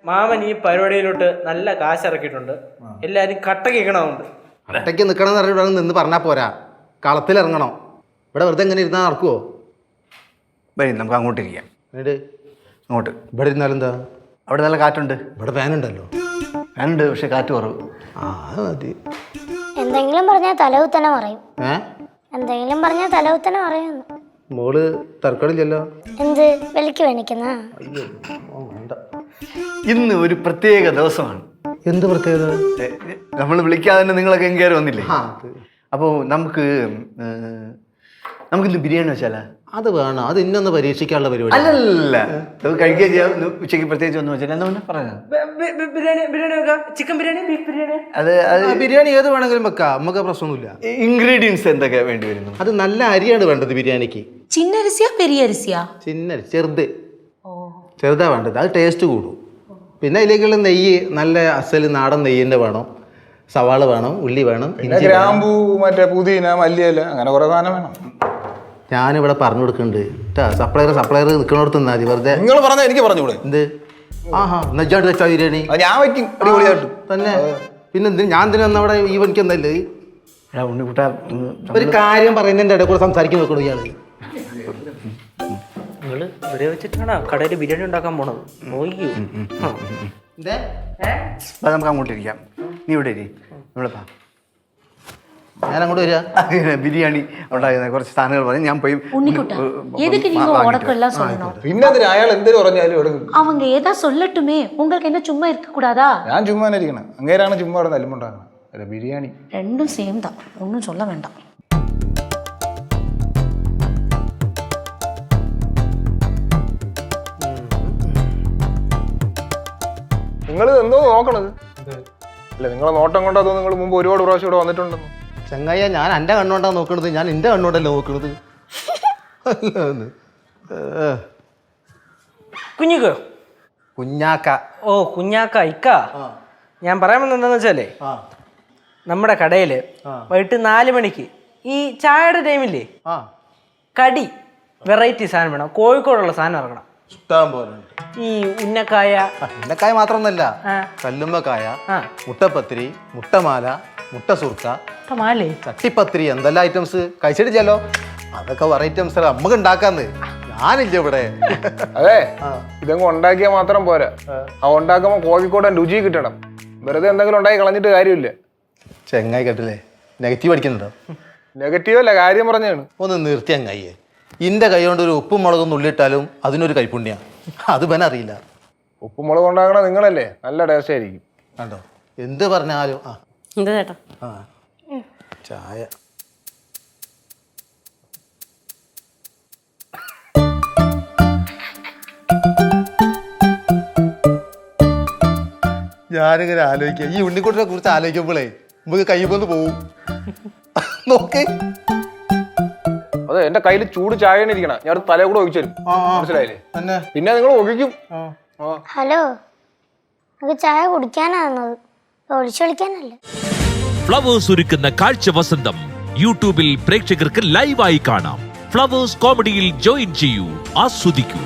മാമൻ ഈ പരിപാടിയിലോട്ട് നല്ല കാശ് ഇറക്കിയിട്ടുണ്ട്. എല്ലാരും കട്ട കേൾക്കണമുണ്ട്. കട്ടയ്ക്ക് നിൽക്കണം എന്ന് പറഞ്ഞിട്ട് നിന്ന് പറഞ്ഞാൽ പോരാ, കളത്തിലിറങ്ങണം. ഇവിടെ വെറുതെ എങ്ങനെ ഇരുന്നാൽ നടക്കുവോ? വരും, നമുക്ക് അങ്ങോട്ട് ഇരിക്കാം. എന്നിട്ട് അങ്ങോട്ട് ഇവിടെ ഇരുന്നാലും എന്താ? അവിടെ നല്ല കാറ്റുണ്ട്. ഇവിടെ ഫാനുണ്ടല്ലോ. ഫാനുണ്ട്, പക്ഷെ കാറ്റ് കുറവ്. അത് മതി. എന്തെങ്കിലും പറഞ്ഞാൽ തലകുത്തനെ പറയും. എന്തെങ്കിലും പറഞ്ഞാൽ തലകുത്തനെ പറയുന്നു. മോള് തർക്കടില്ലല്ലോ. എന്ത് വിലക്ക് വേണിക്കുന്ന? ഇന്ന് ഒരു പ്രത്യേക ദിവസമാണ്. എന്ത് പ്രത്യേകത? നമ്മൾ വിളിക്കാതെ തന്നെ നിങ്ങളൊക്കെ എങ്കേറി വന്നില്ലേ? അപ്പോൾ നമുക്കിന്ന് ബിരിയാണി വെച്ചാലാ? അത് വേണം, അത് ഇന്നൊന്ന് പരീക്ഷിക്കാനുള്ള പരിപാടി. അല്ലല്ല, കഴിക്കുകയും ചെയ്യാം. ഉച്ചയ്ക്ക് പ്രത്യേകിച്ച് ഒന്നും വെച്ചാൽ എന്താ പറഞ്ഞത്? ബിരിയാണി വെക്കാം. Chicken biryani, beef biryani. അത് ബിരിയാണി ഏത് വേണമെങ്കിലും വെക്കാം, നമുക്ക് പ്രശ്നമൊന്നുമില്ല. ഇൻഗ്രീഡിയൻസ് എന്തൊക്കെ വേണ്ടി വരുന്നു? അത് നല്ല അരിയാണ് വേണ്ടത് ബിരിയാണിക്ക്. ചിന്നരിസിയാ പെരിയ അരിസിയാ? ചിന്ന ചെറുതാ വേണ്ടത്, അത് ടേസ്റ്റ് കൂടും. പിന്നെ അതിലേക്കുള്ള നെയ്യ് നല്ല അസൽ നാടൻ നെയ്യിൻ്റെ വേണം, സവാള വേണം, ഉള്ളി വേണം, ഗ്രാമ്പൂ, മറ്റേ പുതിന, മല്ലിയില, അങ്ങനെ കുറെ സാധനം വേണം. ഞാനിവിടെ പറഞ്ഞു കൊടുക്കുന്നുണ്ട് കേട്ടാ. സപ്ലയർ നിൽക്കണോടത്ത് നിന്നാൽ മതി. വെറുതെ നിങ്ങൾ പറഞ്ഞാൽ എനിക്ക് പറഞ്ഞൂടെ? എന്ത്? നെജ്ജാണ്ട് വെച്ചാ ബിരിയാണി ഞാൻ വയ്ക്കും അടിപൊളിയായിട്ട് തന്നെ. പിന്നെ ഞാൻ എന്തിനാ അവിടെ ഈ പണിക്ക് എന്തല്ലേ? ഉണ്ണിക്കുട്ട, ഒരു കാര്യം പറയുന്നതിൻ്റെ ഇടയിൽ കൂടെ സംസാരിക്കാൻ വെക്കണു ഇയാള്. നിങ്ങള് ഇവരെ വെച്ചിട്ടാണ് കടയിൽ ബിരിയാണി ഉണ്ടാക്കാൻ പോണത്. നോക്കിയോ? നമുക്ക് അങ്ങോട്ട് ഇരിക്കാം. നീ ഇവിടെ ഇരി, ഇവിടെ പാ. ഞാൻ അങ്ങോട്ട് വരിക. ബിരിയാണി ഉണ്ടാകുന്ന കുറച്ച് സാധനങ്ങൾ പറഞ്ഞു. ഞാൻ പോയി പിന്നെ അയാൾ എന്തെങ്കിലും പറഞ്ഞാലും എടുക്കും. அவங்க ஏதா சொல்லட்டுமே, உங்களுக்கு என்ன சும்மா இருக்க கூடாதா? ഞാൻ ചുമ്മാ ഇരിക്കണം. അങ്ങേരാണ് ചുമ്മാ അവിടെ നല്ലുമുണ്ടാക്കണം. അല്ല ബിരിയാണി ரெண்டும் சேம் தான், ஒன்றும் சொல்ல வேண்டாம். നിങ്ങൾ എന്തോ നോക്കണത്? അല്ല, നിങ്ങളെ നോട്ടം കൊണ്ടാ തോന്നുന്നു നിങ്ങൾ മുമ്പ് ഒരുപാട് പ്രാവശ്യം ഇവിടെ വന്നിട്ടുണ്ടെന്ന്. ചങ്ങായ, ഞാൻ എൻ്റെ കണ്ണുകൊണ്ടാണ് നോക്കണത്, ഞാൻ എൻ്റെ കണ്ണുകൊണ്ടല്ലേ നോക്കണത്. കുഞ്ഞാക്ക. ഓ കുഞ്ഞാക്ക, ഇക്ക. ഞാൻ പറയാൻ വന്നത് എന്താന്ന് വെച്ചാലേ, നമ്മുടെ കടയില് വൈകിട്ട് 4 മണിക്ക് ഈ ചായയുടെ ടൈമില്ലേ, കടി വെറൈറ്റി സാധനം വേണം. കോഴിക്കോടുള്ള സാധനം ഇറങ്ങണം. ഇഷ്ടം പോലെ ഈ ഉന്നക്കായ മാത്രമൊന്നല്ല, കല്ലുമ്മക്കായ, മുട്ടപ്പത്തിരി, മുട്ടമാല, മുട്ട സുർക്ക, ചട്ടിപ്പത്തിരി, എന്തെല്ലാം ഐറ്റംസ് കഴിച്ചിട്ടില്ലല്ലോ. അതൊക്കെ വേറെ ഐറ്റംസ് നമുക്ക് ഉണ്ടാക്കാന്ന്. ഞാനില്ല ഇവിടെ. അതെ, ഇതങ്ങ് ഉണ്ടാക്കിയാൽ മാത്രം പോരാ. ആ ഉണ്ടാക്കുമ്പോൾ കോഴിക്കോടൻ രുചി കിട്ടണം. വെറുതെ എന്തെങ്കിലും ഉണ്ടാക്കി കളഞ്ഞിട്ട് കാര്യമില്ല. ചെങ്ങായി കേട്ടില്ലേ, നെഗറ്റീവ് അടിക്കുന്നുണ്ടോ? നെഗറ്റീവ് അല്ല, കാര്യം പറഞ്ഞാണ്. ഒന്ന് നിർത്തി അങ്ങയ്യേ. ഇന്റെ കൈ കൊണ്ട് ഒരു ഉപ്പും മുളകും ഉള്ളിട്ടാലും അതിനൊരു കൈപ്പുണ്യാണ്. അത് പിന്നെ അറിയില്ല. ഉപ്പും മുളക് ഉണ്ടാക്കണ നിങ്ങളല്ലേ, നല്ല ടേസ്റ്റ് ആയിരിക്കും. കണ്ടോ, എന്ത് പറഞ്ഞാലും. ചായ ഞാനിങ്ങനെ ആലോചിക്കുക, ഈ ഉണ്ണിക്കുട്ടിനെ കുറിച്ച് ആലോചിക്കുമ്പോഴേ നമുക്ക് കൈ പോന്ന് പോവും. നോക്ക്, അതെ, എന്റെ കയ്യിൽ ചൂട് ചായ ഇരിക്കണം. ഞാൻ തലേ കൂടെ ഒഴിച്ചു തരും, മനസ്സിലായില്ലേ? പിന്നെ നിങ്ങൾ ഒഴിക്കും. ഹലോ, നമുക്ക് ചായ കുടിക്കാനാണത്, ഒഴിച്ചു കളിക്കാനല്ല. ഫ്ലവേഴ്സ് ഒരുക്കുന്ന കാഴ്ച വസന്തം യൂട്യൂബിൽ പ്രേക്ഷകർക്ക് ലൈവായി കാണാം. ഫ്ലവേഴ്സ് കോമഡിയിൽ ജോയിൻ ചെയ്യൂ, ആസ്വദിക്കൂ.